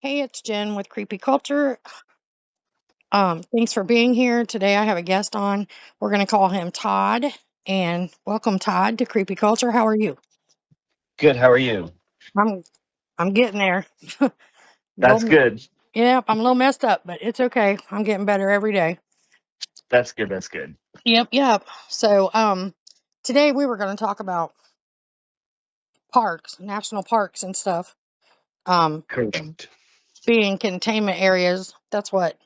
Hey, it's Jen with Creepy Culture. Thanks for being here. Today I have a guest on. We're going to call him Todd. And welcome, Todd, to Creepy Culture. How are you? Good. How are you? I'm I'm getting there. That's Little, good. yeah, I'm a little messed up, but it's okay. I'm getting better every day. That's good. That's good. Yep. So today we were going to talk about parks, national parks and stuff. Um, Correct. being containment areas. That's what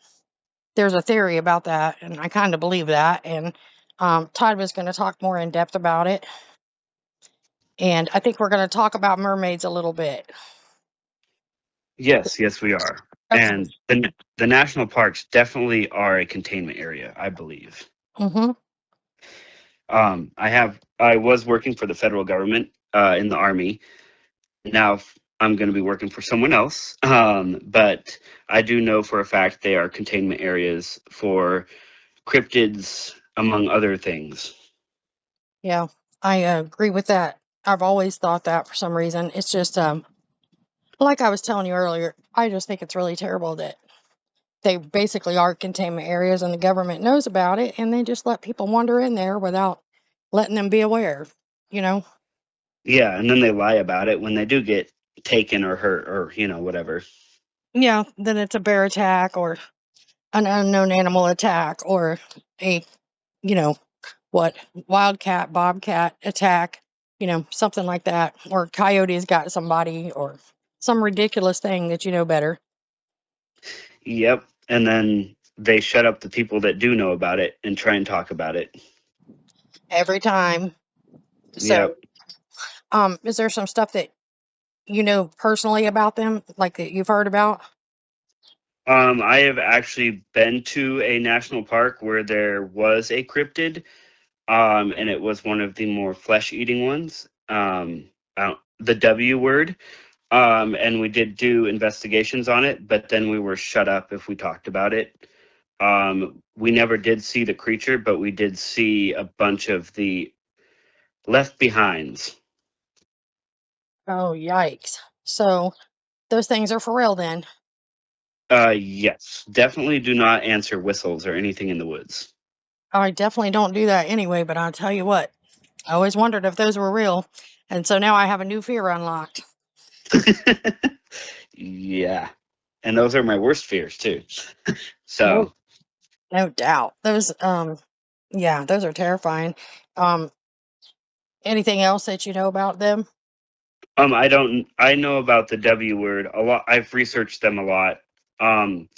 there's a theory about that, and I kind of believe that. And Todd was going to talk more in depth about it. And I think we're going to talk about mermaids a little bit. Yes, yes, we are. Okay. And the national parks definitely are a containment area, I believe. Mm-hmm. I was working for the federal government in the Army. Now I'm going to be working for someone else. But I do know for a fact they are containment areas for cryptids, among other things. Yeah, I agree with that. I've always thought that for some reason. It's just like I was telling you earlier. I just think it's really terrible that they basically are containment areas, and the government knows about it, and they just let people wander in there without letting them be aware. You know? Yeah, and then they lie about it when they do get taken or hurt or whatever. Yeah. Then it's a bear attack or an unknown animal attack or a you know what, wildcat, bobcat attack, something like that, or coyotes got somebody, or some ridiculous thing that you know better Yep. And then they shut up the people that do know about it and try and talk about it. every time. So, Yep. is there some stuff that you know personally about them, like that you've heard about? I have actually been to a national park where there was a cryptid, and it was one of the more flesh-eating ones. The W word. And we did do investigations on it, but then we were shut up if we talked about it. We never did see the creature, but we did see a bunch of the left behinds. Oh, yikes. So, those things are for real then. Yes, definitely do not answer whistles or anything in the woods. I definitely don't do that anyway, but I'll tell you what, I always wondered if those were real. And so now I have a new fear unlocked. Yeah, and those are my worst fears too. No, So, no doubt. Yeah, those are terrifying. Um, Anything else that you know about them? I don't. I know about the W word a lot. I've researched them a lot. Um,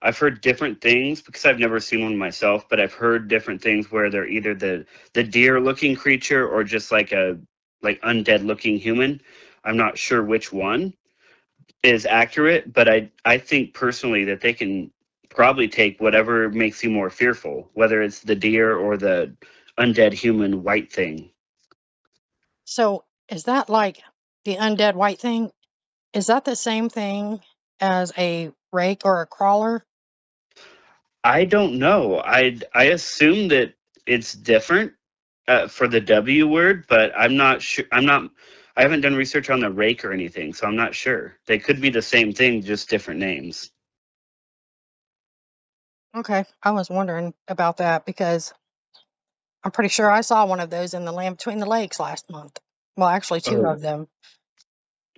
I've heard different things because I've never seen one myself, but I've heard different things where they're either the deer looking creature or just like a like undead looking human. I'm not sure which one is accurate, but I think personally that they can probably take whatever makes you more fearful, whether it's the deer or the undead human white thing. So, is that like the undead white thing? Is that the same thing as a rake or a crawler? I don't know. I assume that it's different for the W word, but I'm not sure. I'm not. I haven't done research on the rake or anything, so I'm not sure. They could be the same thing, just different names. Okay, I was wondering about that because I'm pretty sure I saw one of those in the Land Between the Lakes last month. Well, actually, two Oh, of them.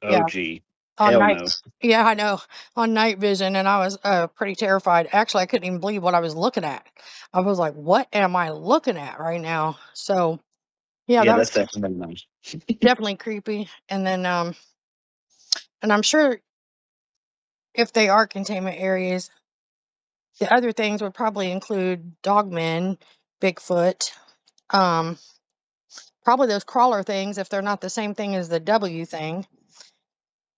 oh, Yeah, gee, on hell night. no. Yeah, I know, on night vision, and I was pretty terrified. Actually, I couldn't even believe what I was looking at. I was like, "What am I looking at right now?" So, yeah, Yeah, that was that's definitely nice. definitely creepy. And I'm sure if they are containment areas, the other things would probably include dogmen, Bigfoot, um, probably those crawler things if they're not the same thing as the W thing.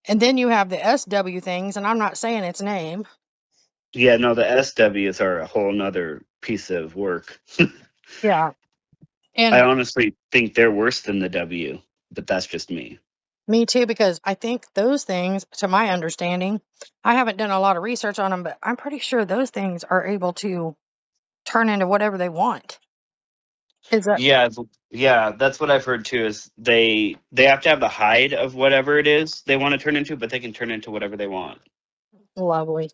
And then you have the SW things, and I'm not saying its name. Yeah, no, the SWs are a whole nother piece of work. Yeah. I And honestly think they're worse than the W, but that's just me. me too, because I think those things, to my understanding, I haven't done a lot of research on them, but I'm pretty sure those things are able to turn into whatever they want. Is that Yeah, yeah, that's what I've heard too. Is they have to have the hide of whatever it is they want to turn into, but they can turn into whatever they want. Lovely.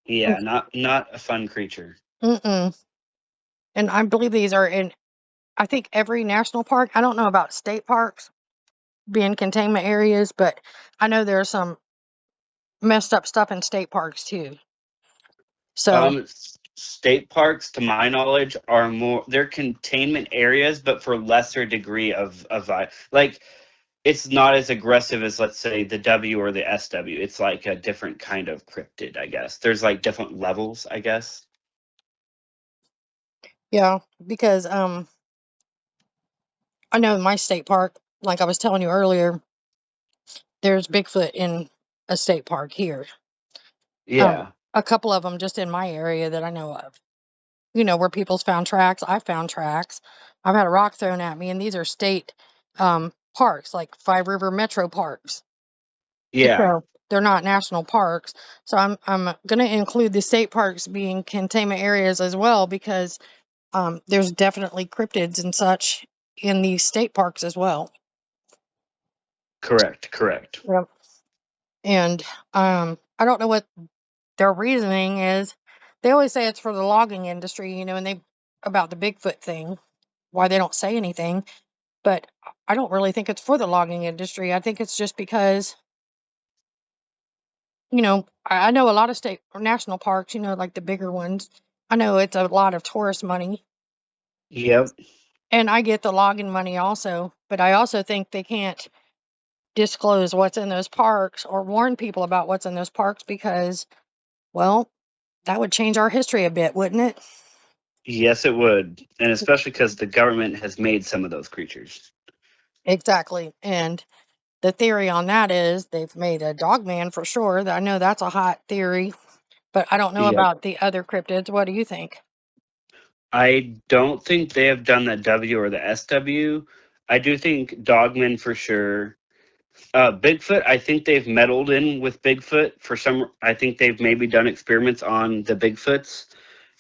Yeah, not a fun creature. Mm-mm. And I believe these are in, I think, every national park. I don't know about state parks being containment areas, but I know there's some messed up stuff in state parks too. So, State parks, to my knowledge, are more they're containment areas, but for lesser degree of like it's not as aggressive as, let's say, the W or the SW. It's like a different kind of cryptid, I guess. There's like different levels, I guess. yeah, because I know in my state park, like I was telling you earlier, there's Bigfoot in a state park here. Yeah, A couple of them just in my area that I know of. You know, where people's found tracks. I found tracks. I've had a rock thrown at me, and these are state parks, like Five River Metro Parks. yeah, So they're not national parks. So I'm going to include the state parks being containment areas as well, because there's definitely cryptids and such in these state parks as well. correct. Yep. And I don't know what their reasoning is. They always say it's for the logging industry, you know, and they about the Bigfoot thing, why they don't say anything. But I don't really think it's for the logging industry. I think it's just because, you know, I know a lot of state or national parks, you know, like the bigger ones. I know it's a lot of tourist money, Yep. and I get the logging money also. But I also think they can't disclose what's in those parks or warn people about what's in those parks because, well, that would change our history a bit, wouldn't it? Yes, it would. And especially because the government has made some of those creatures. Exactly. And the theory on that is they've made a dog man for sure. I know that's a hot theory, but I don't know Yep. about the other cryptids. What do you think? I don't think they have done the W or the SW. I do think Dogman for sure. Bigfoot, I think they've meddled in with Bigfoot for some. I think they've maybe done experiments on the Bigfoots,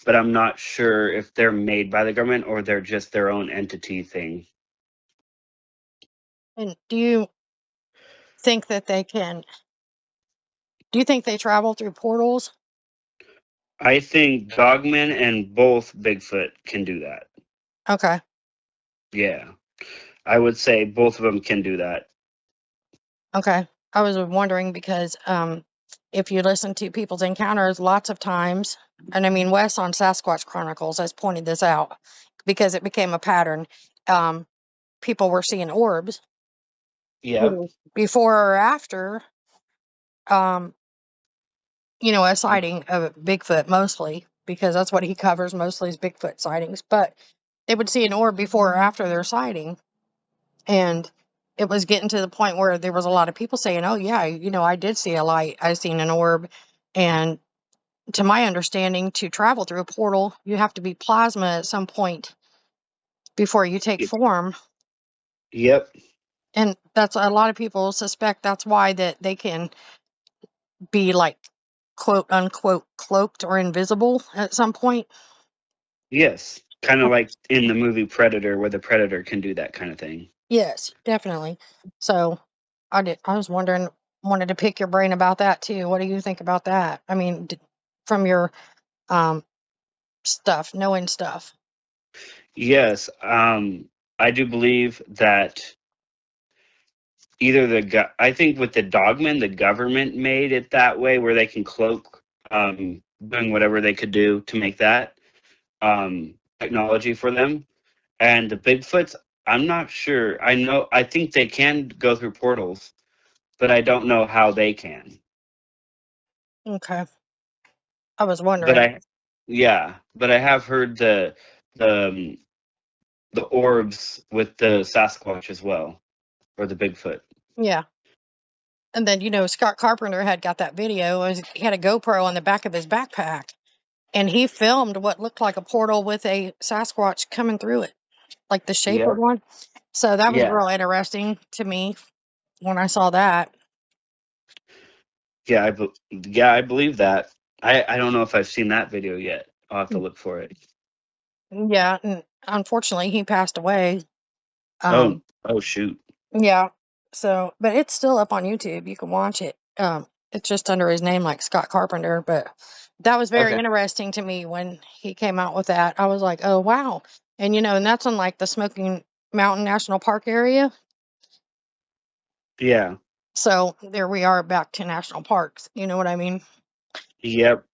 but I'm not sure if they're made by the government or they're just their own entity thing. And do you think that they can? Do you think they travel through portals? I think Dogman and both Bigfoot can do that. Okay. Yeah, I would say both of them can do that. Okay. I was wondering because if you listen to People's Encounters, lots of times, and I mean, Wes on Sasquatch Chronicles has pointed this out because it became a pattern. Um, People were seeing orbs Yep. either before or after, um, you know, a sighting of Bigfoot mostly, because that's what he covers mostly is Bigfoot sightings. But they would see an orb before or after their sighting. And it was getting to the point where there was a lot of people saying, "Oh yeah, you know, I did see a light. I seen an orb." And to my understanding, to travel through a portal, you have to be plasma at some point before you take Y- form. Yep. And that's a lot of people suspect that's why that they can be like quote unquote cloaked or invisible at some point. Yes. Kind of like in the movie Predator, where the Predator can do that kind of thing. Yes, definitely. So I was wondering, wanted to pick your brain about that too. What do you think about that? I mean, from your um stuff, knowing stuff. Yes. I do believe that either I think with the Dogman, the government made it that way where they can cloak, doing whatever they could do to make that technology for them. And the Bigfoots, I'm not sure. I think they can go through portals, but I don't know how they can. Okay. I was But wondering. yeah, but I have heard the the orbs with the Sasquatch as well, or the Bigfoot. Yeah. And then, you know, Scott Carpenter had got that video. He had a GoPro on the back of his backpack, and he filmed what looked like a portal with a Sasquatch coming through it, like the shape of Yep. one. So that was Yeah. real interesting to me when I saw that. Yeah. Yeah, I believe that. I don't know if I've seen that video yet. I'll have to look for it. Yeah, and unfortunately, he passed away. Oh. Um, Oh shoot. yeah. So, but it's still up on YouTube. You can watch it. It's just under his name, like Scott Carpenter. But that was very Okay. interesting to me when he came out with that. I was like, oh, wow. And, and that's on like the Smoky Mountain National Park area. Yeah. So there we are back to national parks. You know what I mean? Yep.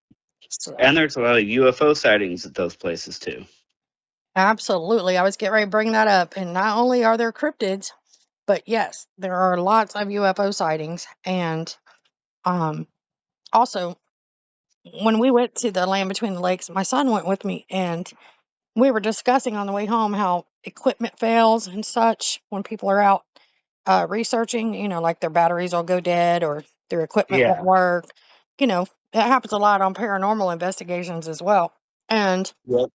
So, And there's a lot of UFO sightings at those places too. absolutely. I was getting ready to bring that up. And not only are there cryptids, but yes, there are lots of UFO sightings. And um, also, when we went to the land between the lakes, my son went with me, and we were discussing on the way home how equipment fails and such when people are out researching, like their batteries will go dead or their equipment won't Yeah. work. It happens a lot on paranormal investigations as well. And Yep.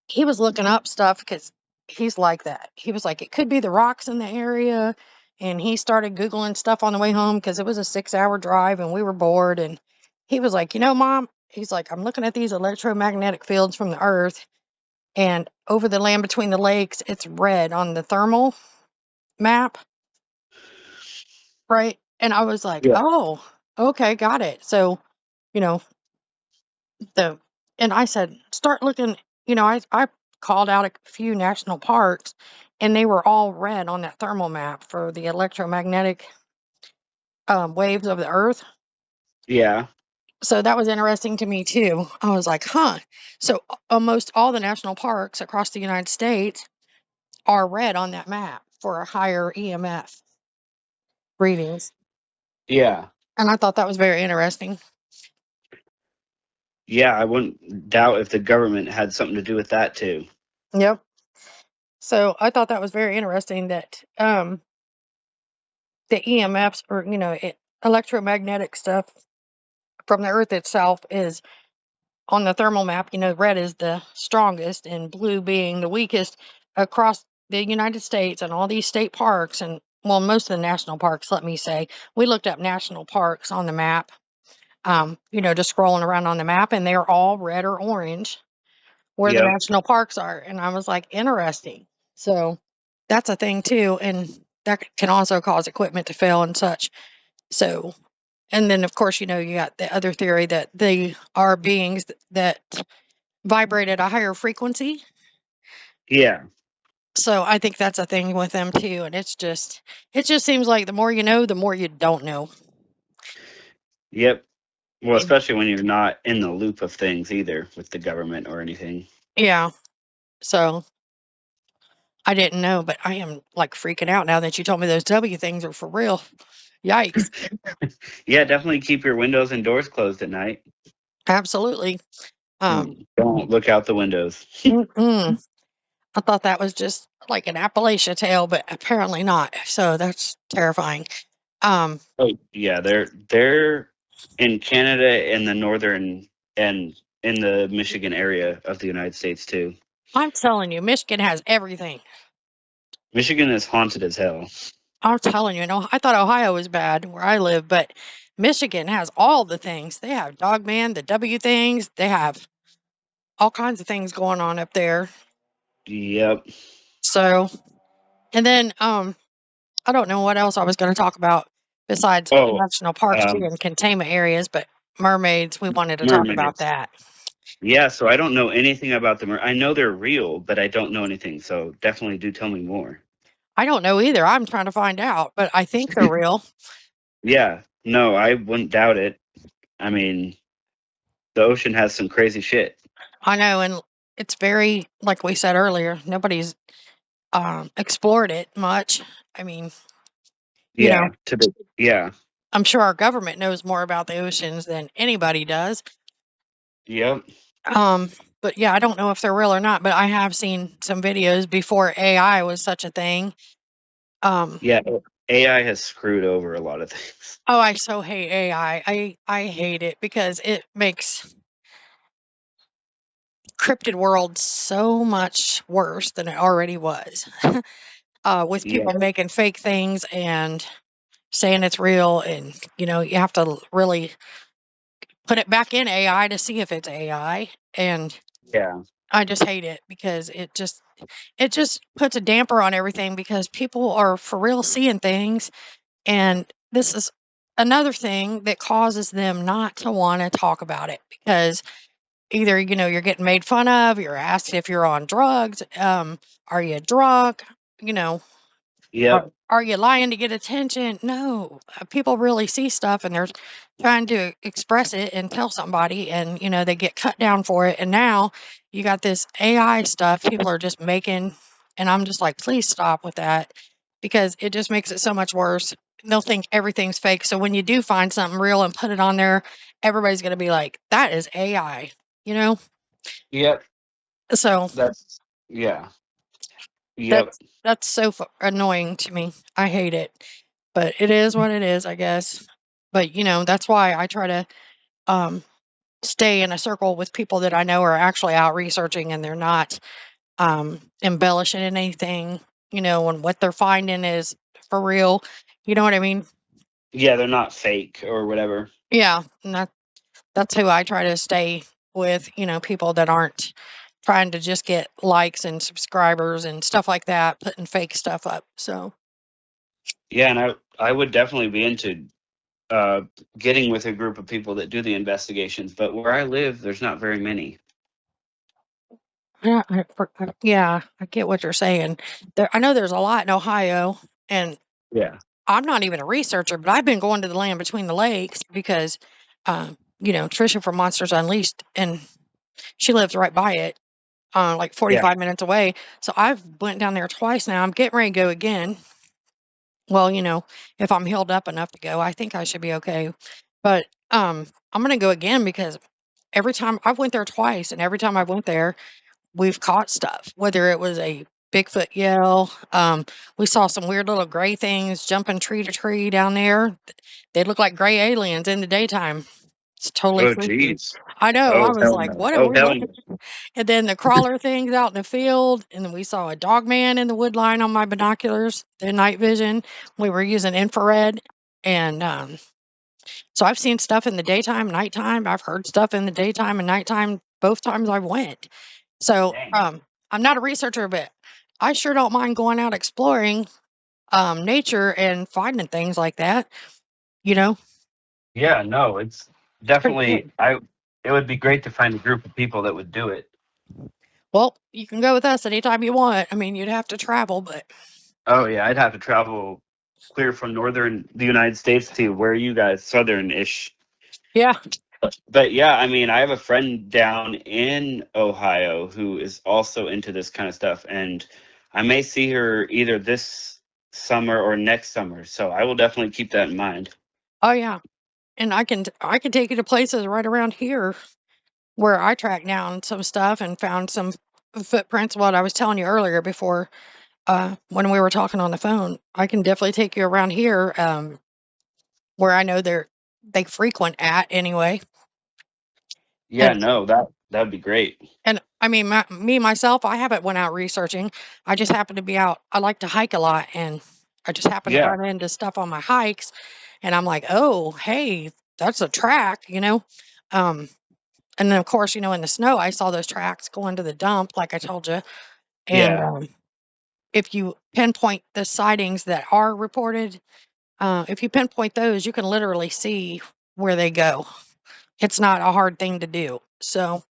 he was looking up stuff because he's like that. He was like, it could be the rocks in the area. And he started Googling stuff on the way home because it was a 6-hour drive and we were bored. And he was like, Mom, he's like, I'm looking at these electromagnetic fields from the earth, and over the land between the lakes, it's red on the thermal map, right? And I was like, Yeah. oh, okay, got it. So, you know, the and I said, start looking. I called out a few national parks, and they were all red on that thermal map for the electromagnetic waves of the earth. Yeah. So that was interesting to me too. I was like, huh. So almost all the national parks across the United States are red on that map for a higher EMF readings. Yeah. And I thought that was very interesting. Yeah. I wouldn't doubt if the government had something to do with that too. Yep. So I thought that was very interesting that the EMFs, or electromagnetic stuff from the earth itself, is on the thermal map. Red is the strongest and blue being the weakest across the United States and all these state parks, and well, most of the national parks, let me say. We looked up national parks on the map, just scrolling around on the map, and they're all red or orange where the Yep. national parks are. And I was like, interesting. So that's a thing too. And that can also cause equipment to fail and such. So, and then of course, you got the other theory that they are beings that vibrate at a higher frequency. Yeah. So I think that's a thing with them too. And it just seems like the more you know, the more you don't know. Yep. Well, And especially when you're not in the loop of things either with the government or anything. yeah. So I didn't know, but I am like freaking out now that you told me those W things are for real. Yikes. Yeah, definitely keep your windows and doors closed at night. Absolutely. Um, Don't look out the windows. mm-mm. I thought that was just like an Appalachia tale, but apparently not. So that's terrifying. Um, Oh, yeah, they're in Canada in the northern and in the Michigan area of the United States too. I'm telling you, Michigan has everything. Michigan is haunted as hell. I'm telling you, I thought Ohio was bad where I live, but Michigan has all the things. They have Dogman, the W things. They have all kinds of things going on up there. Yep. So, and then I don't know what else I was going to talk about besides Oh, national parks too um, and containment areas, but mermaids, we wanted to talk about mermaids. that. Yeah, so I don't know anything about them. I know they're real, but I don't know anything. So definitely do tell me more. I don't know either. I'm trying to find out, but I think they're real. Yeah, no, I wouldn't doubt it. I mean, the ocean has some crazy shit. I know, and it's very, like we said earlier, nobody's explored it much. I mean, you know, Yeah, yeah, I'm sure our government knows more about the oceans than anybody does. yep, Um, but yeah, I don't know if they're real or not, but I have seen some videos before AI was such a thing. Um, yeah. AI has screwed over a lot of things. oh, I so hate AI. I hate it because it makes cryptid world so much worse than it already was. With Yeah, people making fake things and saying it's real, and you have to really put it back in AI to see if it's AI. And yeah, I just hate it because it just puts a damper on everything because people are for real seeing things. And this is another thing that causes them not to want to talk about it because either, you're getting made fun of, you're asked if you're on drugs, are you drunk, you know, Yep. are you lying to get attention? No, people really see stuff and they're trying to express it and tell somebody, and they get cut down for it. And now you got this AI stuff people are just making, and I'm just like, please stop with that because it just makes it so much worse. They'll think everything's fake. So when you do find something real and put it on there, everybody's going to be like, that is AI, you know? Yep. So That's yeah. Yep. that's so annoying to me. I hate it. But it is what it is, I guess. But, that's why I try to um, stay in a circle with people that I know are actually out researching and they're not embellishing anything, and what they're finding is for real. You know what I mean? Yeah, they're not fake or whatever. Yeah. And that's who I try to stay with, people that aren't trying to just get likes and subscribers and stuff like that, putting fake stuff up. So, Yeah, and I would definitely be into uh getting with a group of people that do the investigations, but where I live, there's not very many. yeah, yeah, I get what you're saying. I know there's a lot in Ohio, and Yeah. I'm not even a researcher, but I've been going to the land between the lakes because, Trisha from Monsters Unleashed, and she lives right by it, like Yeah. 45 minutes away. So I've went down there twice now. I'm getting ready to go again. Well, if I'm healed up enough to go, I think I should be okay. But I'm gonna go again because every time I went there twice, and every time I went there, we've caught stuff, whether it was a Bigfoot yell. We saw some weird little gray things jumping tree to tree down there. They look like gray aliens in the daytime. It's totally Oh freaky. geez. I know. I Oh was hell like, no. what are Oh we hell looking no. at? And then the crawler things out in the field. And then we saw a dog man in the wood line on my binoculars, the night vision. We were using infrared. And so I've seen stuff in the daytime, nighttime. I've heard stuff in the daytime and nighttime both times I went. So, Dang. I'm not a researcher, but I sure don't mind going out exploring nature and finding things like that. You know, Yeah, no, it's pretty definitely good. it would be great to find a group of people that would do it. Well, you can go with us anytime you want. I mean, you'd have to travel, but Oh yeah, I'd have to travel clear from northern the United States to where are you guys, southern-ish. yeah. But yeah, I mean, I have a friend down in Ohio who is also into this kind of stuff, and I may see her either this summer or next summer. So I will definitely keep that in mind. Oh yeah. And I can take you to places right around here where I tracked down some stuff and found some footprints. What I was telling you earlier before when we were talking on the phone, I can definitely take you around here where I know they frequent at anyway. Yeah, And no, that'd be great. I mean, me myself, I haven't went out researching. I just happen to be out. I like to hike a lot, and I just happen to Yeah, run into stuff on my hikes, and I'm like, oh, hey, that's a track, Um, and then of course, in the snow, I saw those tracks going to the dump, like I told you. And yeah, if you pinpoint the sightings that are reported, if you pinpoint those, you can literally see where they go. It's not a hard thing to do. So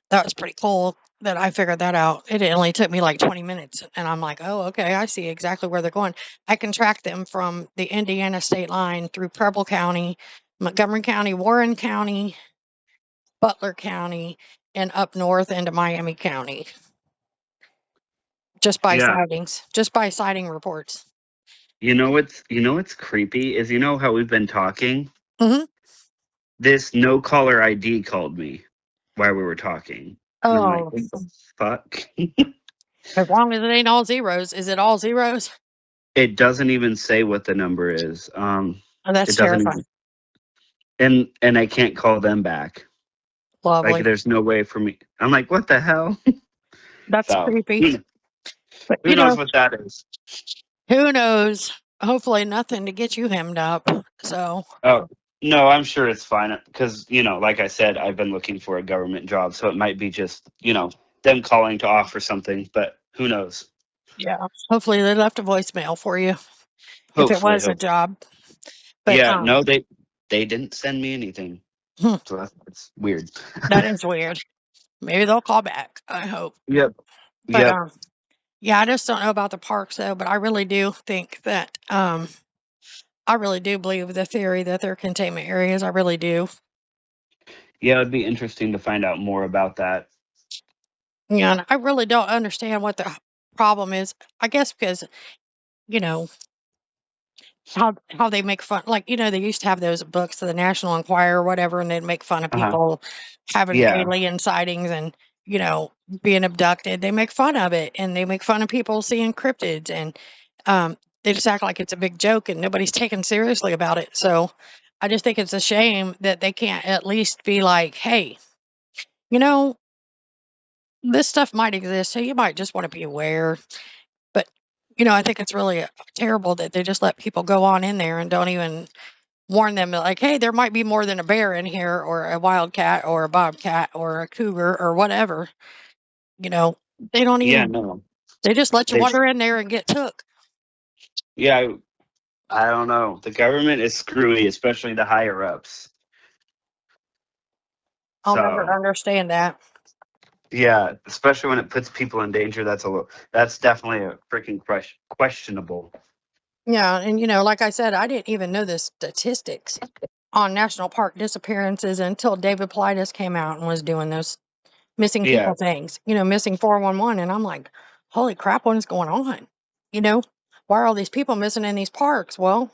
that was pretty cool that I figured that out. It only took me like 20 minutes, and I'm like, "Oh, okay, I see exactly where they're going." I can track them from the Indiana state line through Preble County, Montgomery County, Warren County, Butler County, and up north into Miami County just by yeah. sightings, just by sighting reports. You know what's creepy is how we've been talking. Mhm. This no caller ID called me while we were talking, and I'm like, Oh, what the fuck? as long as it ain't all zeros. Is it all zeros? It doesn't even say what the number is. Oh, that's It doesn't terrifying. even, and I can't call them back. Like, Lovely. there's no way for me. I'm like, what the hell? That's So creepy. who, But, who knows what that is? who knows? Hopefully nothing to get you hemmed up. So, Oh no, I'm sure it's fine because like I said, I've been looking for a government job, so it might be just them calling to offer something, but who knows? yeah, hopefully they left a voicemail for you if it Hopefully, was a hope. job. But Yeah, no, they didn't send me anything. hmm, So that's weird. that is weird. Maybe they'll call back. I hope. Yep. But Yep. yeah, I just don't know about the parks though. But I really do think that I really do believe the theory that they're containment areas. I really do. Yeah, it'd be interesting to find out more about that. Yeah, and I really don't understand what the problem is. I guess because you know how they make fun, like they used to have those books, the National Enquirer or whatever, and they'd make fun of Uh-huh. people having Yeah. alien sightings and you know being abducted. They make fun of it, and they make fun of people seeing cryptids, and they just act like it's a big joke, and nobody's taken seriously about it. So I just think it's a shame that they can't at least be like, hey, you know, this stuff might exist, so you might just want to be aware. But I think it's really terrible that they just let people go on in there and don't even warn them like, hey, there might be more than a bear in here or a wildcat or a bobcat or a cougar or whatever. You know, they don't Yeah, even, no. they just let you They wander in there and get took. yeah, I don't know. The government is screwy, especially the higher ups. I'll never So, understand that. yeah, especially when it puts people in danger, that's definitely a freaking questionable. Yeah. And, like I said, I didn't even know the statistics on national park disappearances until David Politis came out and was doing those missing Yeah. people things, missing 411. And I'm like, holy crap, what is going on? You know, why are all these people missing in these parks? Well,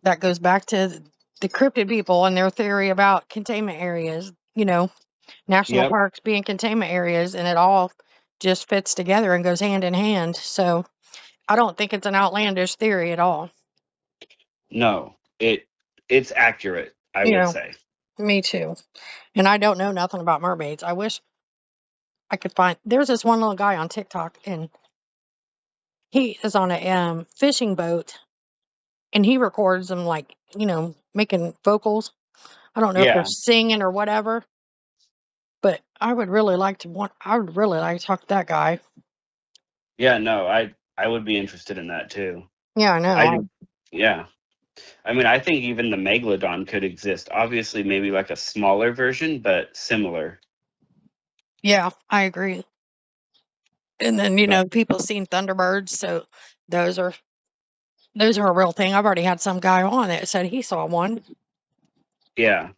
that goes back to the cryptid people and their theory about containment areas, national Yep. parks being containment areas, and it all just fits together and goes hand in hand. So I don't think it's an outlandish theory at all. No. It's accurate, I You would know, say. me too. And I don't know nothing about mermaids. I wish I could find. There's this one little guy on TikTok, and he is on a fishing boat, and he records them like making vocals. I don't know if they're Yeah. singing or whatever, but I would really like to want. I would really like to talk to that guy. Yeah, no, I would be interested in that too. Yeah, I I know. do. Yeah. I mean, I think even the megalodon could exist. Obviously, maybe like a smaller version, but similar. Yeah, I agree. And then But people seen Thunderbirds, so those are those are a real thing. I've already had some guy on that said he saw one. yeah.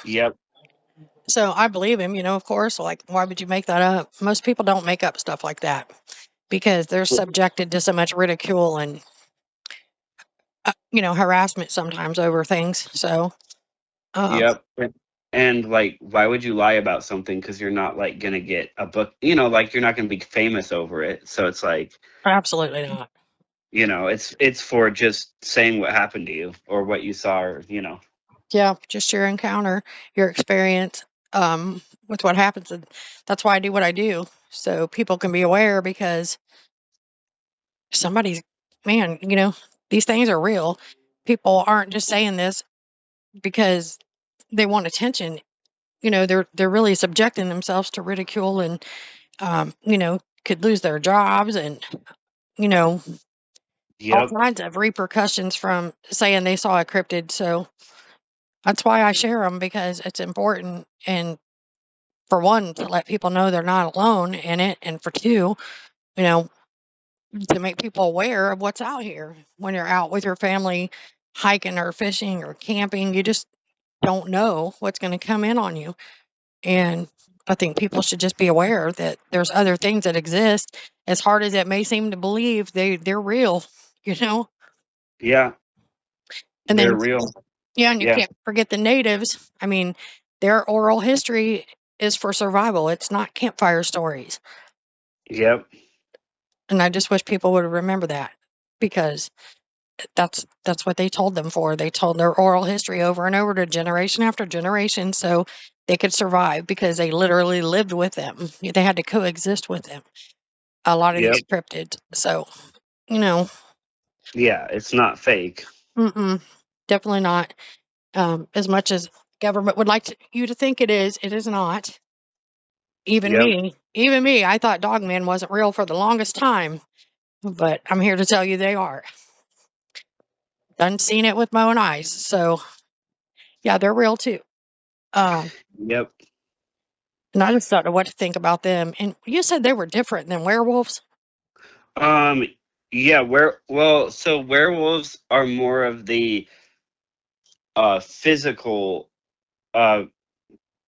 Yep. So I believe him, of course. Like, why would you make that up? Most people don't make up stuff like that because they're subjected to so much ridicule and harassment sometimes over things. So uh, Yep. And like, why would you lie about something? Because you're not like gonna get a book. Like you're not gonna be famous over it. So it's like, absolutely not. it's for just saying what happened to you or what you saw, or. Yeah, just your encounter, your experience with what happens, and that's why I do what I do, so people can be aware because somebody's man, these things are real. People aren't just saying this because they want attention. They're really subjecting themselves to ridicule and could lose their jobs and you know all Yep. kinds of repercussions from saying they saw a cryptid. So that's why I share them because it's important. And for one, to let people know they're not alone in it, and for two, you know, to make people aware of what's out here when you're out with your family hiking or fishing or camping. You just don't know what's going to come in on you. And I think people should just be aware that there's other things that exist. As hard as it may seem to believe, they're real, you know. Yeah. And They're then real. yeah, and you Yeah. can't forget the natives. I mean, their oral history is for survival. It's not campfire stories. Yep. And I just wish people would remember that because that's what they told them for. They told their oral history over and over to generation after generation so they could survive because they literally lived with them. They had to coexist with them. A lot of these Yep. cryptids. So, you know, Yeah. It's not fake. mm-mm, definitely not. As much as government would like you to think it is not. Yep. Even me, I thought Dogman wasn't real for the longest time, but I'm here to tell you they are. Done seen it with my own eyes. So yeah, they're real too. Um, Yep. and I just don't know what to think about them. And you said they were different than werewolves. Um. Yeah. So werewolves are more of the physical, uh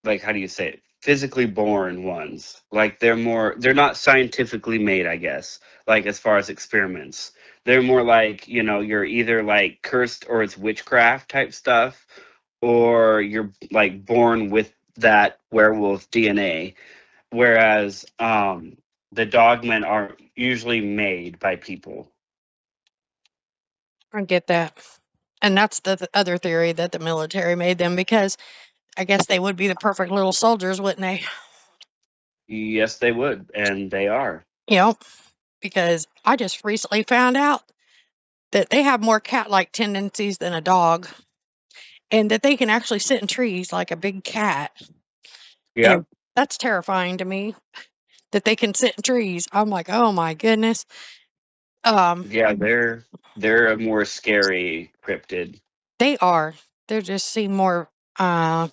like, how do you say it, physically born ones. Like, they're not scientifically made, I guess, like, as far as experiments. They're more like, you're either like cursed or it's witchcraft type stuff, or you're like born with that werewolf DNA. Whereas the dogmen are usually made by people. I get that. And that's the other theory that the military made them because I guess they would be the perfect little soldiers, wouldn't they? Yes, they would, and they are. You know, because I just recently found out that they have more cat-like tendencies than a dog, and that they can actually sit in trees like a big cat. And Yep. that's terrifying to me that they can sit in trees. I'm like, oh my goodness. Um, Yeah, they're a more scary cryptid. they are. They just seem more. Uh,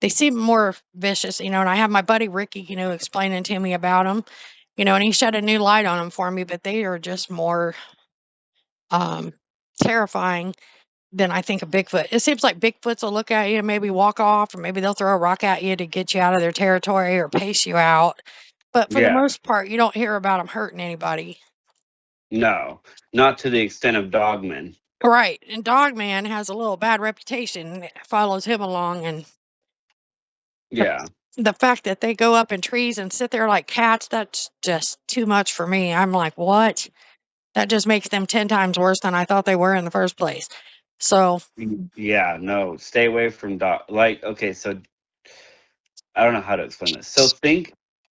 they seem more vicious, and I have my buddy Ricky, explaining to me about them, and he shed a new light on them for me. But they are just more um, terrifying than I think a Bigfoot. It seems like Bigfoots will look at you and maybe walk off, or maybe they'll throw a rock at you to get you out of their territory or pace you out. But for the Yeah. most part, you don't hear about them hurting anybody. No, not to the extent of dogmen. Right. And Dogman has a little bad reputation that follows him along. And the, Yeah. the fact that they go up in trees and sit there like cats, that's just too much for me. I'm like, what? That just makes them 10 times worse than I thought they were in the first place. So, Yeah, no, stay away from like, okay, so I don't know how to explain this.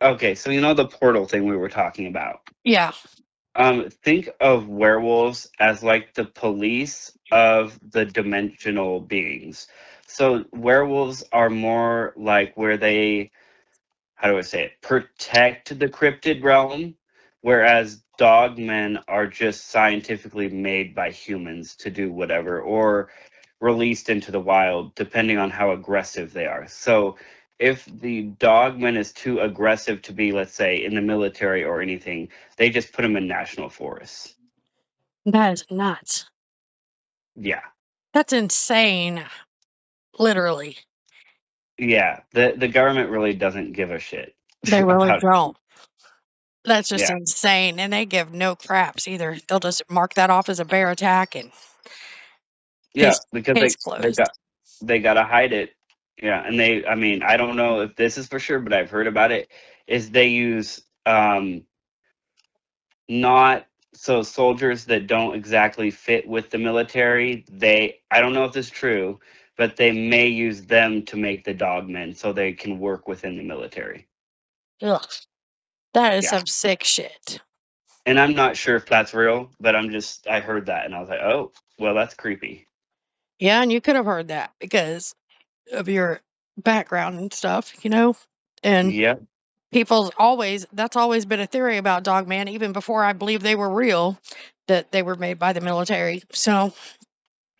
Okay, so the portal thing we were talking about. yeah, Think of werewolves as like the police of the dimensional beings. So werewolves are more like where they, how do I say it, protect the cryptid realm, whereas dogmen are just scientifically made by humans to do whatever, or released into the wild, depending on how aggressive they are. So if the dogman is too aggressive to be, let's say, in the military or anything, they just put him in national forests. that is nuts. Yeah. That's insane, literally. Yeah. The government really doesn't give a shit They really about it. don't. That's just Yeah. insane. And they give no craps either. They'll just mark that off as a bear attack and Yeah, case because case they closed. gotta hide it. Yeah, and I mean, I don't know if this is for sure, but I've heard about it. Is they use not so soldiers that don't exactly fit with the military. I don't know if this is true, but they may use them to make the dogmen so they can work within the military. Ugh, that is Yeah, some sick shit. and I'm not sure if that's real, but I heard that and I was like, oh, well, that's creepy. Yeah, and you could have heard that because of your background and stuff. And Yep. that's always been a theory about Dogman, even before I believe they were real, that they were made by the military. So,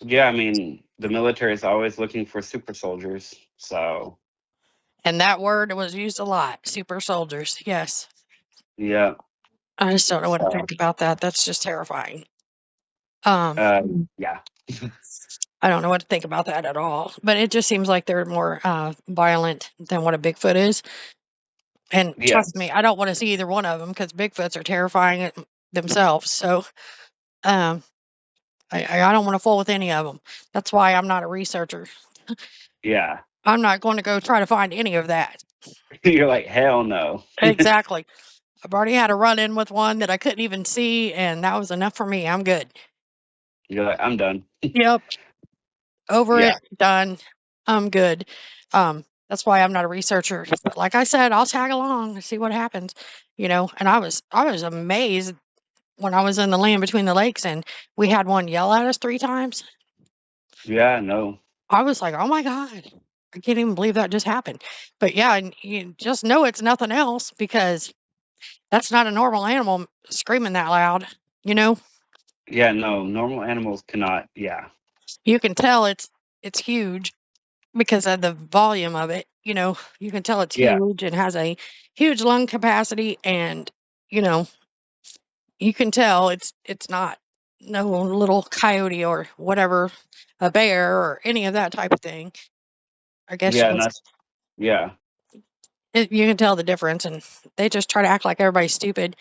Yeah, I mean, the military is always looking for super soldiers. So, and that word was used a lot, super soldiers. Yes. yeah. I just don't know what to So, think about that. That's just terrifying. Um, yeah. I don't know what to think about that at all. But it just seems like they're more violent than what a Bigfoot is. And trust me, Yes. I don't want to see either one of them because Bigfoots are terrifying themselves. So um, I don't want to fool with any of them. That's why I'm not a researcher. Yeah. I'm not going to go try to find any of that. You're like, hell no. Exactly. I've already had a run in with one that I couldn't even see, and that was enough for me. I'm good. You're like, I'm done. Yep. Over Yeah. it, done. I'm good. That's why I'm not a researcher. But like I said, I'll tag along and see what happens. And I was amazed when I was in the land between the lakes and we had one yell at us 3 times. Yeah, no. I was like, oh my God. I can't even believe that just happened. But yeah, and you just know it's nothing else because that's not a normal animal screaming that loud, you know? Yeah, no, normal animals cannot. Yeah, You can tell it's huge because of the volume of it. You know, you can tell it's yeah, huge and has a huge lung capacity, and you know, you can tell it's not no little coyote or whatever, a bear or any of that type of thing. I guess yeah, and that's yeah. you can tell the difference, and they just try to act like everybody's stupid.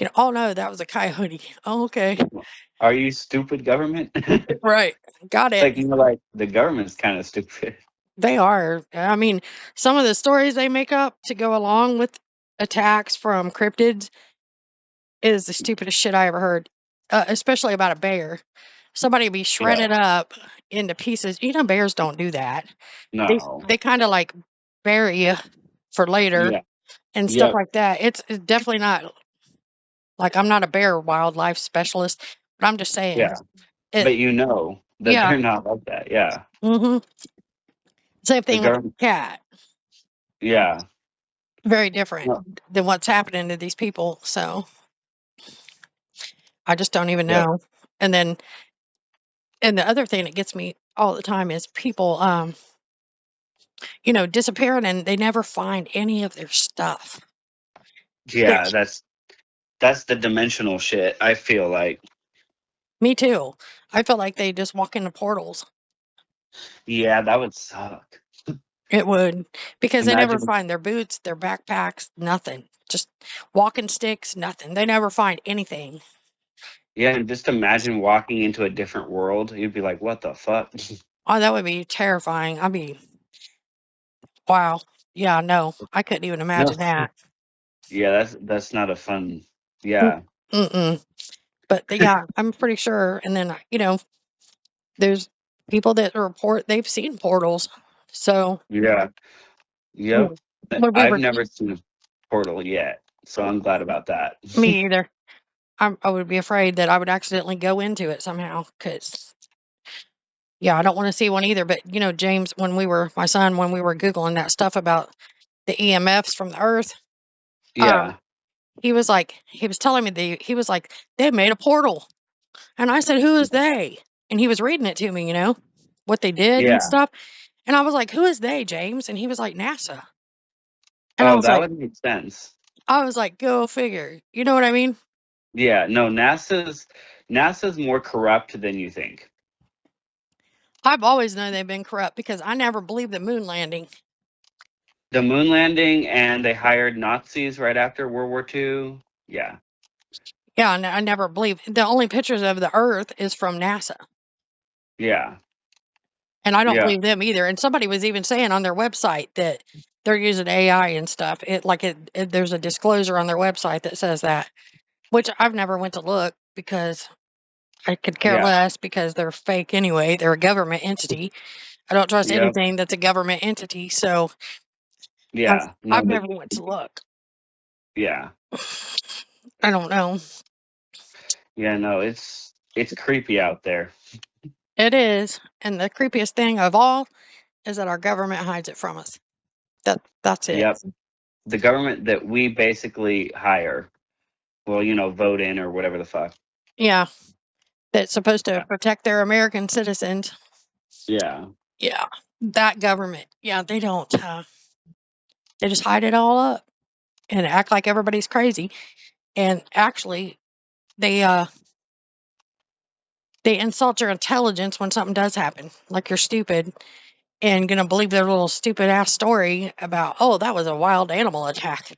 You know, oh no, that was a coyote. Oh, okay, Are you stupid, government? It's right, got it. like more like the government's kind of stupid. They are. I mean, some of the stories they make up to go along with attacks from cryptids is the stupidest shit I ever heard, especially about a bear. Somebody be Yeah, shredded up into pieces. You know, bears don't do that. They no, they kind of like bury you for later yeah, and stuff yep, like that. It's definitely not like I'm not a bear wildlife specialist, but I'm just saying yeah. it. But you know that Yeah. they're not like that. Yeah, hmm Same the thing with the government. cat. Yeah, Very different no, than what's happening to these people. So I just don't even yep, know. And then, and the other thing that gets me all the time is people, disappearing and they never find any of their stuff. That yeah. That's the dimensional shit. I feel like. me too. I feel like they just walk into portals. Yeah, that would suck. It would because they never Imagine. find their boots, their backpacks, nothing. Just walking sticks, nothing. They never find anything. Yeah, and just imagine walking into a different world. You'd be like, "What the fuck?" Oh, that would be terrifying. I mean, wow. Yeah, no, I couldn't even No. imagine that. Yeah, that's not a fun. Mm, Yeah, Mm-mm. But yeah, I'm pretty sure. And then, there's people that report they've seen portals. So yeah, yep. mm, when we I've were, never seen a portal yet, so I'm glad about that. me either, I would be afraid that I would accidentally go into it somehow. Because, yeah, I don't want to see one either. But, James, my son, when we were Googling that stuff about the EMFs from the earth, um, Yeah, he was telling me he was like, they made a portal. And I said, who is they? And he was reading it to me, what they did and yeah. stuff. And I was like, who is they, James? And he was like, NASA. And Oh, that would make sense. I was like, go figure. You know what I mean? Yeah, no, NASA's more corrupt than you think. I've always known they've been corrupt because I never believed the moon landing. The moon landing, and they hired Nazis right after World War II. Yeah, Yeah, I never believed. The only pictures of the Earth is from NASA, yeah, and I don't yeah, believe them either. And somebody was even saying on their website that they're using AI and stuff. There's a disclosure on their website that says that, which I've never went to look because I could care yeah, less because they're fake anyway. They're a government entity. I don't trust yep, anything that's a government entity, so I've yeah. No, I've but never went to look. yeah, I don't know. yeah, no, it's creepy out there. It is, and the creepiest thing of all is that our government hides it from us. That's it. Yep, the government that we basically hire, well, vote in or whatever the fuck. Yeah, that's supposed to Yeah, protect their American citizens. yeah, Yeah, that government. Yeah, they don't. They just hide it all up and act like everybody's crazy. And actually, they uh they insult your intelligence when something does happen, like you're stupid and gonna believe their little stupid ass story about, oh, that was a wild animal attack.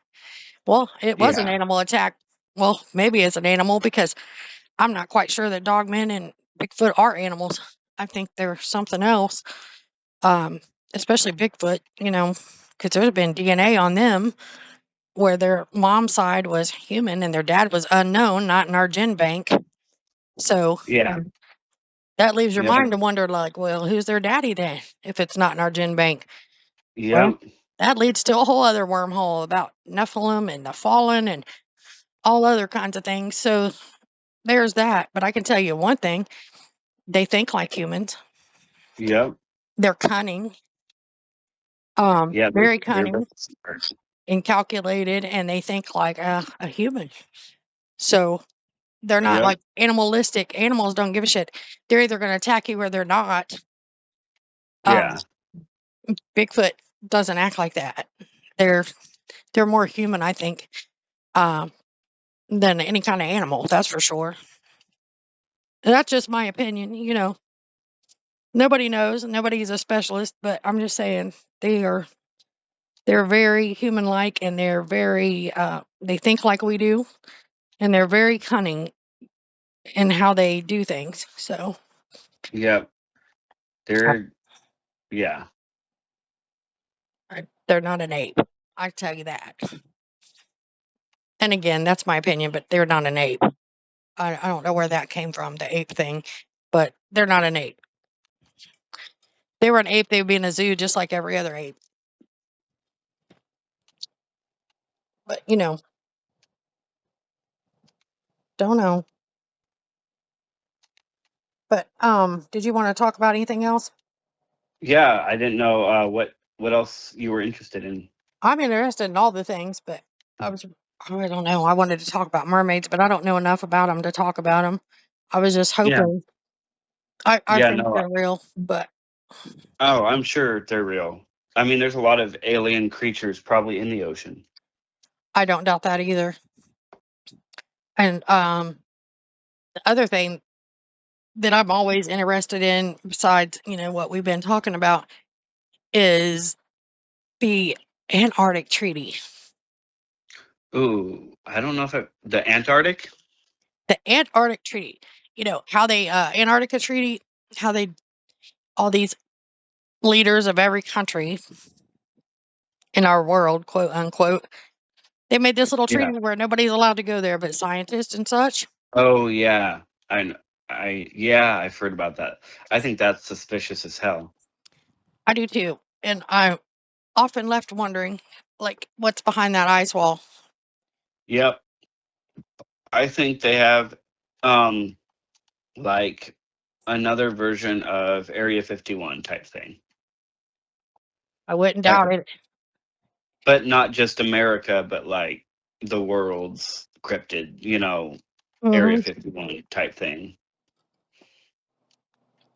Well, it was an yeah, animal attack. Well, maybe it's an animal because I'm not quite sure that dogmen and Bigfoot are animals. I think they're something else. Um, Especially Bigfoot, because there's been DNA on them where their mom's side was human and their dad was unknown, not in our gen bank. So yeah, that leaves your yep, mind to wonder, like, well, who's their daddy then if it's not in our gen bank? Well, yep, that leads to a whole other wormhole about Nephilim and the fallen and all other kinds of things. So there's that. But I can tell you one thing, they think like humans. yep, They're cunning, yeah. very They're cunning and calculated, and they think like a human. So They're not Yep. like animalistic. Animals don't give a shit. They're either going to attack you or they're not. Yeah. Bigfoot doesn't act like that. They're they're more human, I think, um, than any kind of animal. That's for sure. And that's just my opinion. Nobody knows. Nobody's a specialist, but I'm just saying they are. They're very human-like, and they're very. They think like we do, and they're very cunning in how they do things. So Yep. uh, They're yeah. they're not an ape. I tell you that. And again, that's my opinion, but they're not an ape. I don't know where that came from, the ape thing, but they're not an ape. They were an ape, they would be in a zoo just like every other ape. But don't know. But did you want to talk about anything else? Yeah, I didn't know what else you were interested in. I'm interested in all the things, but I don't know. I wanted to talk about mermaids, but I don't know enough about them to talk about them. I was just Yeah. hoping. I Yeah, think no. they're real, but Oh, I'm sure they're real. I mean, there's a lot of alien creatures probably in the ocean. I don't doubt that either. And the other thing that I'm always interested in, besides what we've been talking about, is the Antarctic Treaty. Ooh, I don't know if the Antarctic? The Antarctic Treaty. How they Antarctica Treaty, how they all these leaders of every country in our world, quote unquote, they made this little Yeah. treaty where nobody's allowed to go there but scientists and such. Oh yeah. Yeah, I've heard about that. I think that's suspicious as hell. I do too. And I'm often left wondering, like, what's behind that ice wall? Yep. I think they have um like another version of Area 51 type thing. I wouldn't Type doubt of, it. but not just America, but like the world's cryptid, Area hmm 51 type thing.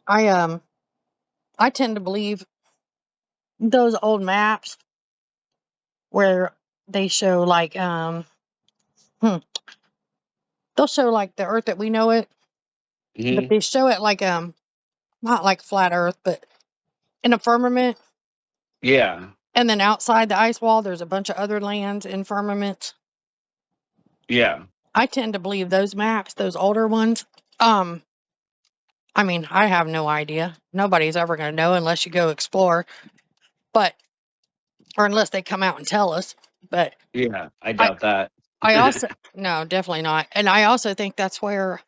I I tend to believe those old maps where they show like hmm, they'll show like the Earth that we know it, but Hmm. they show it like not like flat Earth, but in a firmament, Yeah. and then outside the ice wall, there's a bunch of other lands in firmaments. Yeah. I tend to believe those maps, those older ones. Um, I mean, I have no idea. Nobody's ever going to know unless you go explore, but or unless they come out and tell us. But Yeah. I I, doubt that. I also no, definitely not. And I also think that's where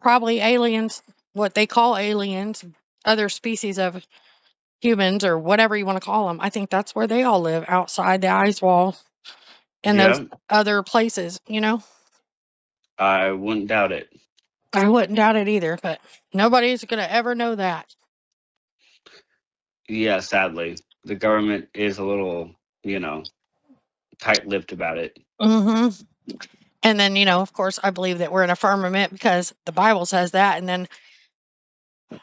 probably aliens, what they call aliens, other species of humans or whatever you want to call them. I think that's where they all live outside the ice wall and those Yeah. other places. I wouldn't doubt it. I wouldn't doubt it either, but nobody's going to ever know that. Yeah, sadly. The government is a little, tight-lipped about it. hmm And then, of course, I believe that we're in a firmament because the Bible says that. And then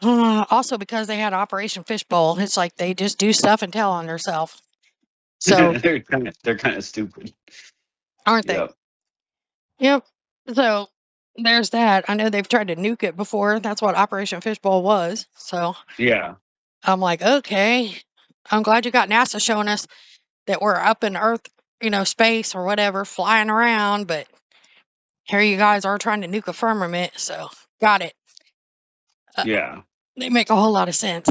also because they had Operation Fishbowl, it's like they just do stuff and tell on themselves. So, they're kind of stupid. aren't they? Yep. Yep. So, there's that. I know they've tried to nuke it before. That's what Operation Fishbowl was. So, Yeah. I'm like, okay, I'm glad you got NASA showing us that we're up in Earth, space or whatever, flying around. But here you guys are trying to nuke a firmament. So, got it. Uh, Yeah. they make a whole lot of sense.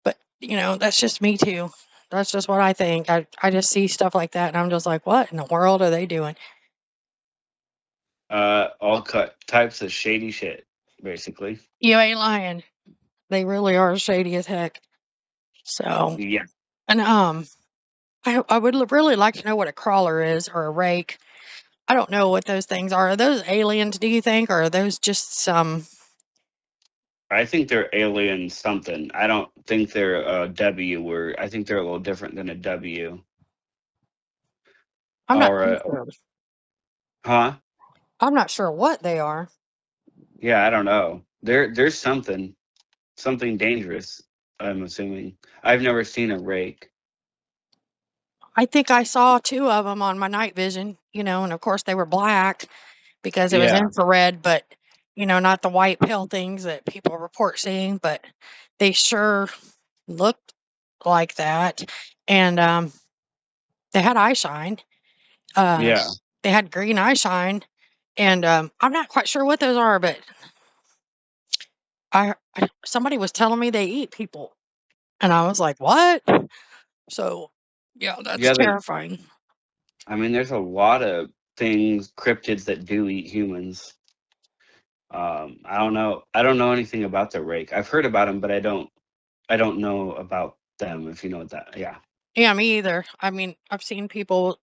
But, that's just me too. That's just what I think. I just see stuff like that and I'm just like, what in the world are they doing? All types of shady shit, basically. You ain't lying. They really are shady as heck. So, Yeah. and I would really like to know what a crawler is or a rake. I don't know what those things are. Are those aliens, do you think, or are those just some? I think they're alien something. I don't think they're a W word. I think they're a little different than a W. I'm not Or too a, sure. huh? I'm not sure what they are. Yeah, I don't know. There's something dangerous. I'm assuming. I've never seen a rake. I think I saw two of them on my night vision, and of course they were black because it was Yeah, infrared, but not the white pale things that people report seeing, but they sure looked like that. And they had eye shine. Uh, yeah, they had green eye shine, and I'm not quite sure what those are, but somebody was telling me they eat people, and I was like, what? So yeah, that's yeah. terrifying. I mean, there's a lot of things, cryptids that do eat humans. I don't know. I don't know anything about the rake. I've heard about them, but I don't. I don't know about them. If you know what that. Yeah. Yeah, me either. I mean, I've seen people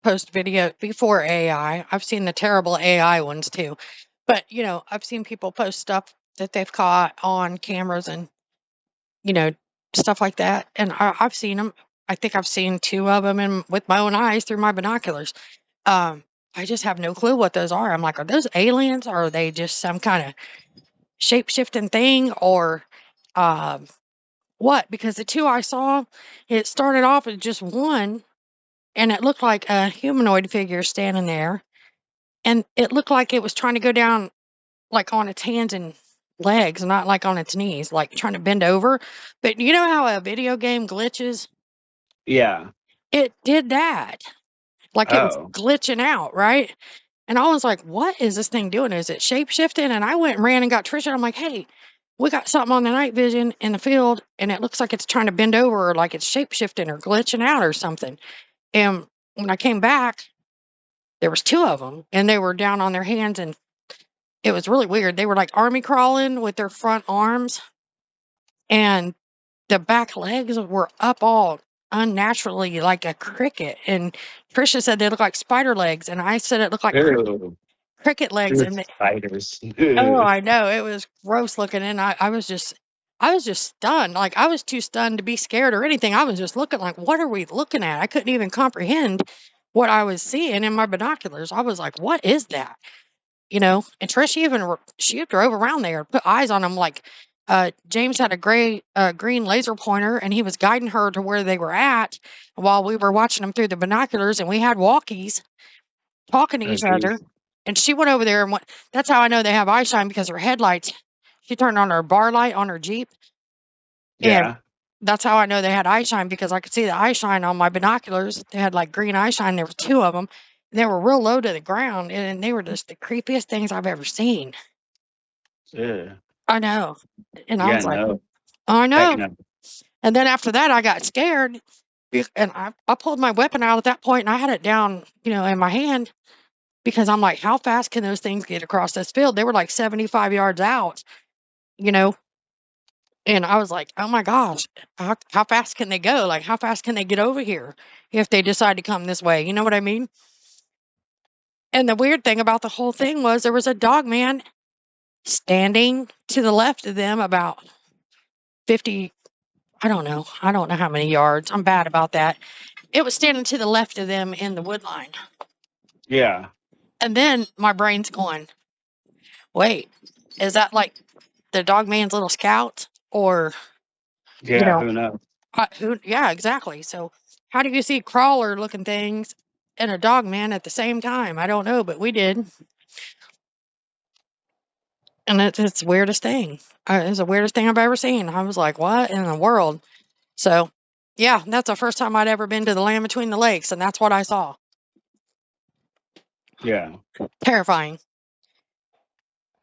post video before AI. I've seen the terrible AI ones too. But, I've seen people post stuff that they've caught on cameras and, you know, stuff like that. And I've seen them. I think I've seen two of them with my own eyes through my binoculars. Um, I just have no clue what those are. I'm like, are those aliens or are they just some kind of shape shifting thing or um, what? Because the two I saw, it started off as just one and it looked like a humanoid figure standing there. And it looked like it was trying to go down like on its hands and legs, not like on its knees, like trying to bend over. But you know how a video game glitches? Yeah. It did that. Like it was Oh. glitching out, right? And I was like, what is this thing doing? Is it shape shifting? And I went and ran and got Trisha. I'm like, hey, we got something on the night vision in the field, and it looks like it's trying to bend over or like it's shape shifting or glitching out or something. And when I came back, there was two of them, and they were down on their hands, and it was really weird. They were like army crawling with their front arms, and the back legs were up all unnaturally like a cricket. And Trisha said they looked like spider legs, and I said it looked like Ew. cricket legs. With And spiders. oh, I know it was gross looking, and I was just stunned. Like I was too stunned to be scared or anything. I was just looking like, what are we looking at? I couldn't even comprehend what I was seeing in my binoculars. I was like, what is that? And Trish she drove around there, put eyes on them. Like James had a green laser pointer, and he was guiding her to where they were at while we were watching them through the binoculars, and we had walkies talking to Oh, each other. geez. And she went over there and went. That's how I know they have eye shine because her headlights. She turned on her bar light on her Jeep, and Yeah. that's how I know they had eye shine because I could see the eye shine on my binoculars. They had like green eye shine. There were two of them. And they were real low to the ground, and they were just the creepiest things I've ever seen. Ew. I know. And I Yeah. was like, No. I Heck know. no. And then after that, I got scared. And I pulled my weapon out at that point and I had it down, in my hand because I'm like, how fast can those things get across this field? They were like 75 yards out, you know? And I was like, oh my gosh, how fast can they go? Like, how fast can they get over here if they decide to come this way? You know what I mean? And the weird thing about the whole thing was there was a dog man standing to the left of them about 50, I don't know. I don't know how many yards. I'm bad about that. It was standing to the left of them in the wood line. Yeah. And then my brain's going, wait, is that like the dog man's little scout? Or, you Yeah. know, Who knows? yeah, exactly. So how do you see crawler looking things and a dog man at the same time? I don't know, but we did. And it's the weirdest thing. It's the weirdest thing I've ever seen. I was like, what in the world? So, yeah, that's the first time I'd ever been to the land between the lakes, and that's what I saw. Yeah. Terrifying.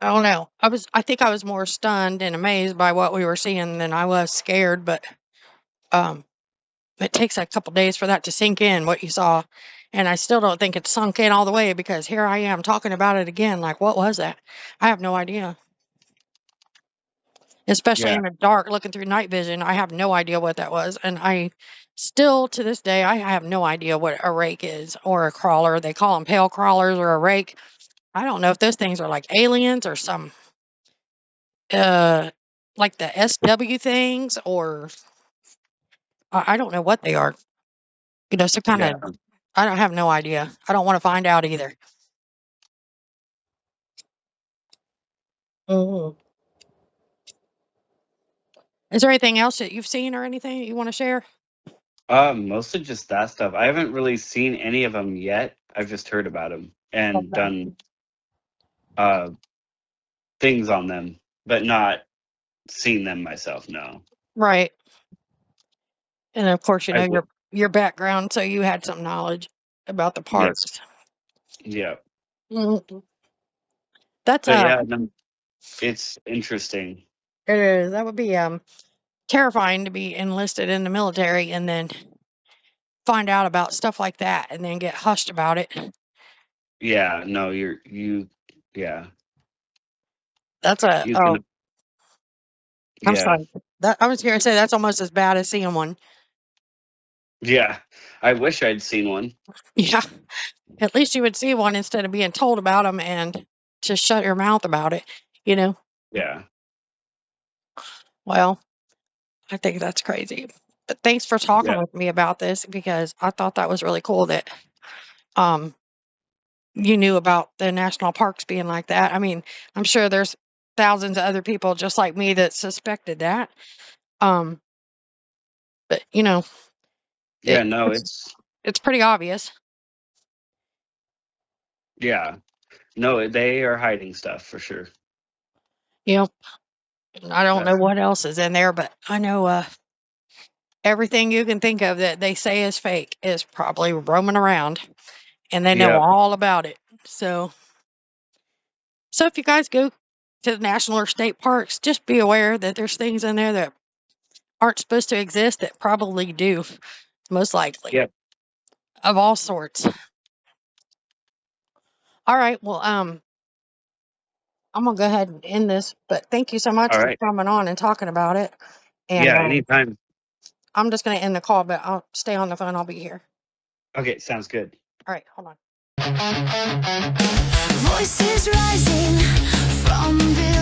I don't know. I think I was more stunned and amazed by what we were seeing than I was scared, but um it takes a couple days for that to sink in what you saw. And I still don't think it's sunk in all the way because here I am talking about it again. Like, what was that? I have no idea. Especially Yeah. in the dark, looking through night vision, I have no idea what that was. And I still, to this day, I have no idea what a rake is or a crawler. They call them pale crawlers or a rake. I don't know if those things are like aliens or some uh like the SW things or I don't know what they are. Some kind Yeah. of I don't have no idea. I don't want to find out either. Mhm. Is there anything else that you've seen or anything that you want to share? Mostly just that stuff. I haven't really seen any of them yet. I've just heard about them and Okay. done uh things on them, but not seen them myself. No. Right. And of course, you I know would. your background, so you had some knowledge about the Yes. parks. Yeah. Mhm. That's But yeah, no, it's interesting. it is. That would be terrifying to be enlisted in the military and then find out about stuff like that and then get hushed about it. Yeah. No, you. Yeah. That's a You oh, can. I'm Yeah. sorry. That I was gonna say that's almost as bad as seeing one. Yeah. I wish I'd seen one. Yeah. At least you would see one instead of being told about them and just shut your mouth about it, you know? Yeah. Well, I think that's crazy. But thanks for talking Yeah. with me about this because I thought that was really cool that um you knew about the national parks being like that. I mean, I'm sure there's thousands of other people just like me that suspected that. Um, but you know, Yeah. it, No, it's it's. it's pretty obvious. Yeah. No, they are hiding stuff for sure. You know, I don't know That's. what else is in there, but I know everything you can think of that they say is fake is probably roaming around, and they know Yep. all about it. So if you guys go to the national or state parks, just be aware that there's things in there that aren't supposed to exist that probably do, most likely, Yep. of all sorts. All right, well, I'm gonna go ahead and end this, but thank you so much All for right. coming on and talking about it. And Yeah. Anytime. I'm just gonna end the call, but I'll stay on the phone. I'll be here. Okay. Sounds good. All right, hold on. Voices rising from below.